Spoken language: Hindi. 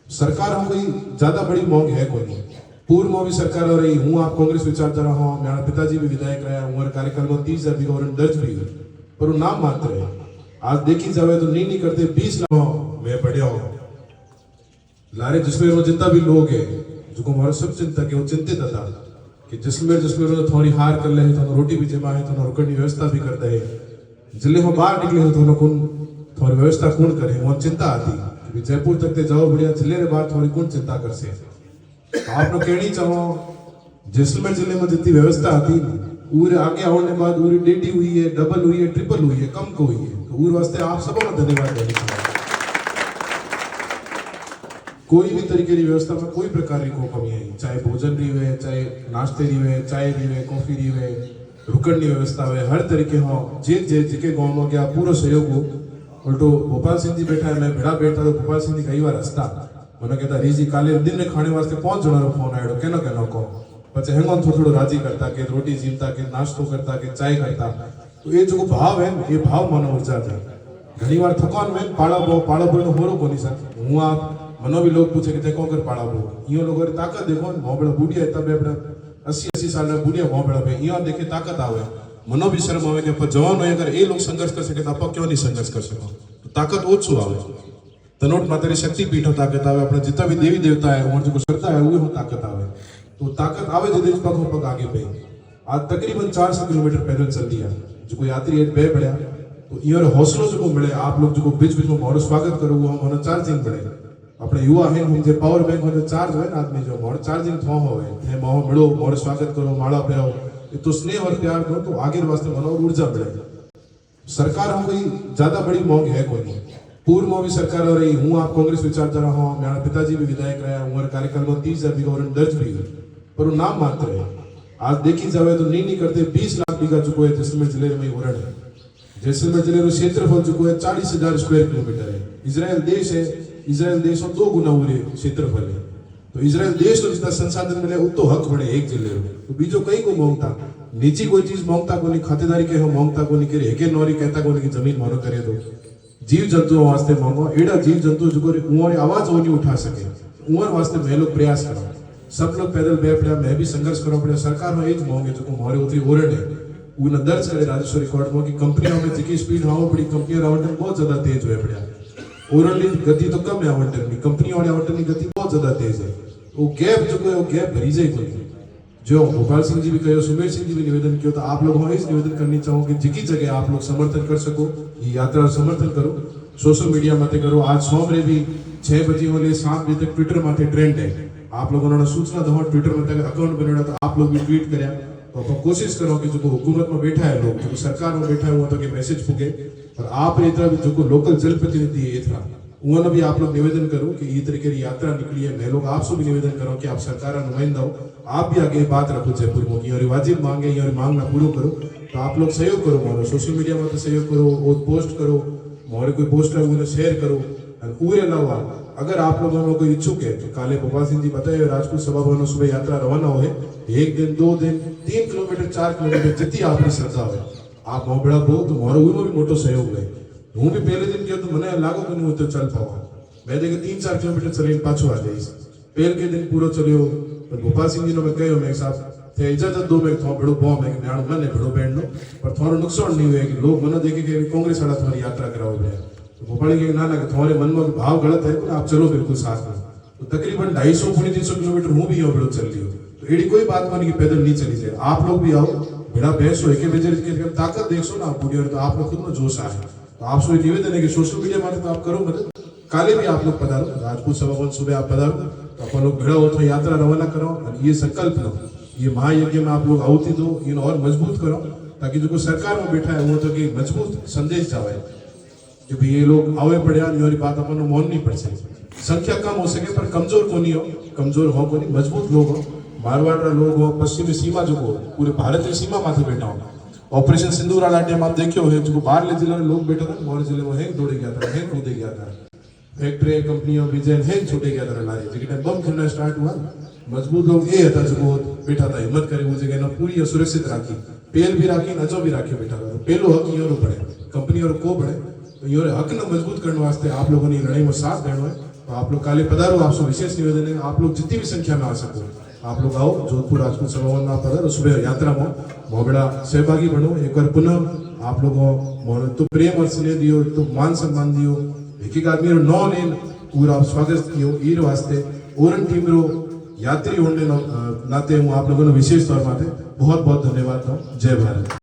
सरकार हम कोई ज्यादा बड़ी मौज है कोई नहीं। पूर्व में भी सरकार हो रही हूँ आप कांग्रेस विचारधारा हो मेरा पिताजी भी विधायक रहा हूँ कार्यकाल में 30,000 बीघा और दर्ज भी हुई पर वो नाम मात्र है। आज देखी जाए तो नहीं करते 20 लाख मैं बढ़िया हूँ लारे जिसमें वो जितना भी लोग है जो हमारा सब चिंता के वो चिंतित था कि जिसमें थोड़ी हार कर ले तो रोटी भी जमा है तो रुकने की व्यवस्था भी करते है जिले में बाहर निकले तो थोड़ी व्यवस्था कौन करे वो चिंता आती जयपुर तक जाओ बढ़िया जिले के बाहर थोड़ी कौन चिंता कर से आप लोग कहनी चाहो जैसलमेर जिले में जितनी व्यवस्था आती उर आगे आने बाद उरी डेटी हुई है डबल हुई है ट्रिपल हुई है कम को हुई है तो उर वास्ते आप सबको धन्यवाद देना चाहिए। कोई भी तरीके की व्यवस्था में कोई प्रकार की कोई कमी है चाहे भोजन रही है चाहे नाश्ते रही है चाय रही है कॉफी रही है रुकन की व्यवस्था है हर तरीके हो जे गाँव में गया पूरा सहयोग हो उल्टो गोपाल सिंह जी बैठा है मैं भिड़ा बैठा तो गोपाल सिंह जी कई बार हंसता मैंने कहता रीजी काले दिन ने खाने वास्ते 5 जना फोन आयो केनो को पचे हेंगोन थोड़ो राजी करता के रोटी जीमता के नाश्तो करता के चाय करता तो ये जो भाव है ये भाव मन ऊर्जा है घनी बार थकान में पाड़ा बो नो होरो कोनी सक हूं आप मनो भी लोग पूछे कि ते कोकर पाड़ा बो इयो लोगों री ताकत देखो मोबड़ा बुढ़िया है तब अपना 80 साल में बुढ़िया मोबड़ा पे इयो देखे ताकत आवे मनो भी शर्म आवे के जवान होए अगर ये लोग संघर्ष कर सके तो आप क्यों नहीं संघर्ष कर सको तो ताकत ओछो आवे तनोट माता शक्ति पीठो ताकत आवे अपने जितना भी देवी देवता है और जो श्रद्धा है वो ताकत आवे तो ताकत आवे जो देश पग पग आगे पे आज तकरीबन 400 किलोमीटर पैदल चल दिया जो कोई यात्री बे बढ़िया तो ये हौसलो जो मिले आप लोग जो बीच में मोर स्वागत करो वो हम चार्जिंग बढ़े अपने युवा है हम जे पावर बैंक में चार्ज हो आदमी जो मोर चार्जिंग थो होवे थे मोह मिलो मोर स्वागत करो माला पहराओ तो स्नेह और प्यार दो तो आगे वास्ते मनो ऊर्जा मिले। सरकार हम कोई ज्यादा बड़ी मौज है कोई नहीं। पूर्व में भी सरकार हो रही हूँ आप कांग्रेस विचारधारा हो मेरा पिताजी भी विधायक रहा हूँ कार्यकाल में 30,000 बीघा और दर्ज भी हुई पर वो नाम मात्र है। आज देखी जाए तो नहीं करते 20 लाख बीघा चुको है जैसलमेर जिले में उरण है। जैसलमेर जिले में क्षेत्रफल चुको है 40,000 स्क्वायर किलोमीटर है। इजराइल देश है इजराइल देश में 2 गुना उरे क्षेत्रफल है तो इजराइल देश को जितना संसाधन मिले उतो हक बढ़े एक जिले में तो बीजो कई को मांगता निजी कोई चीज मांगता को नहीं खातेदारी के हो मांगता को नहीं करे हेके नौरी कहता को नहीं जमीन मारो करे दो जीव जंतुओं वास्ते मांगो एड़ा जीव जंतु जो उमर आवाज वो नहीं उठा सके उमर वास्ते मैं लोग प्रयास करो सब लोग पैदल बह पड़ा मैं भी संघर्ष करो पड़ा सरकार में एज मांगे जो मोरे उतरी ओरण है उन्हें दर्ज करे राजस्व रिकॉर्ड में कि कंपनियों में जिकी स्पीड हाउ बड़ी कंपनी आवंटन बहुत ज्यादा तेज हुए पड़ा ओरण की गति तो कम है आवंटन की कंपनी वाले आवंटन की गति बहुत ज्यादा तेज है वो गैप जो है वो गैप भरी जाए कोई जो गोपाल सिंह जी भी कहो सुमेर सिंह जी भी निवेदन किया तो आप लोगों इस निवेदन करनी चाहो कि जिकी जगह आप लोग समर्थन कर सको ये यात्रा समर्थन करो सोशल मीडिया माते करो आज सोमरे भी 6 बजे वाले 7 बजे तक ट्विटर माते ट्रेंड है आप लोगों ने सूचना दो ट्विटर में अकाउंट बनाया तो आप लोग भी ट्वीट करें तो आप कोशिश करो कि जो हुकूमत में बैठा है लोग जो सरकार में बैठा है वो तो मैसेज पुगे और आप इतना भी जो लोकल जनप्रतिनिधि है इतना उन्होंने भी आप लोग निवेदन करो कि ये तरीके की यात्रा निकली है मैं लोग आपसे भी निवेदन करो कि आप सरकार नुमाइंदा हो आप भी आगे बात रखो जयपुर में कि वाजिब मांगे या मांग ना पूरा करो तो आप लोग सहयोग करो मोरो सोशल मीडिया में तो सहयोग करो वो पोस्ट करो मोरे कोई पोस्ट है उन्हें शेयर करो पूरे अलावा अगर आप लोगों में कोई इच्छुक है तो काले गोपाल सिंह जी बताए राजपूत सभा भवन सुबह यात्रा रवाना हो 1 दिन 2 दिन 3 किलोमीटर 4 किलोमीटर जितनी आपकी श्रद्धा हो आप मोबड़ा बो तो मोरो भी मोटो सहयोग है हूँ भी पहले दिन गया तो मैंने लागो कि नहीं तो चल पाऊंगा मैं देखे 3-4 किलोमीटर चले पाछो आ जाइए पहले के दिन पूरा चलियो पर गोपाल सिंह जी ने मैं कहो मैं साहब थे इजाजत दो मैं थोड़ा बड़ो बो मैं न्याण मन है बड़ो बैंड नो पर थोड़ा नुकसान नहीं हुए कि लोग मना देखे कि कांग्रेस वाला तुम्हारी यात्रा कराओ गया तो गोपाल के ना कि तुम्हारे मन में भाव गलत है पर आप चलो बिल्कुल साथ में तो तकरीबन 250-300 किलोमीटर हूँ भी बड़ो चल रही हो तो एडी कोई बात नहीं कि पैदल नहीं चली जाए आप लोग भी आओ बिना बहस हो एक बजे ताकत देखो ना पूरी तो आप लोग खुद में जोश आए तो आपसे निवेदन है कि सोशल मीडिया में तो आप करो मदद काले भी आप लोग पधारो राजपूत सभा भवन सुबह आप पधारो तो अपन लोग भिड़ा हो तो यात्रा रवाना करो और ये संकल्प लो ये महायज्ञ में आप लोग आहुति दो इन और मजबूत करो ताकि जो सरकार में बैठा है वो तो कि मजबूत संदेश जावे कि भाई ये लोग आवे पड़े और बात अपन मौन नहीं पड़ सके संख्या कम हो सके पर कमजोर को नहीं हो कमजोर हो को नहीं मजबूत लोग हो मारवाड़ लोग हो पश्चिमी सीमा जो हो पूरे भारत की सीमा माथे बैठा हो ऑपरेशन सिंदूर नाट्यम आप देखियो है जो बाहर जिले में लोग बैठा था मोर जिले में हेंग दौड़े गया था हेंग कूदे गया था फैक्ट्री कंपनियों विजय हेंग छूटे गया था लारे जिस टाइम बम खेलना स्टार्ट हुआ मजबूत लोग ये था जो बैठा था हिम्मत करे वो जगह ना पूरी सुरक्षित राखी पेल भी राखी नजो भी राखी बैठा था पेलो हक यो पड़े कंपनी और को बढ़े तो ये हक न मजबूत करने वास्ते आप लोगों ने लड़ाई में साथ देना है तो आप लोग काले पधारो। आपसे विशेष निवेदन है, आप लोग जितनी भी संख्या में आ सको आप लोग आओ। जोधपुर राजपूत सभावन में पधारो। सुबह यात्रा में मोबेड़ा सहभागी बनो। एक बार पुनः आप लोगों मोने तो प्रेम और स्नेह दियो, तो मान सम्मान दियो, एक एक आदमी रो नौ लेन पूरा स्वागत कियो। ईर वास्ते ओरन टीम रो यात्री होने नाते हूँ आप लोगों ने विशेष तौर पर बहुत बहुत धन्यवाद दूं। जय भारत।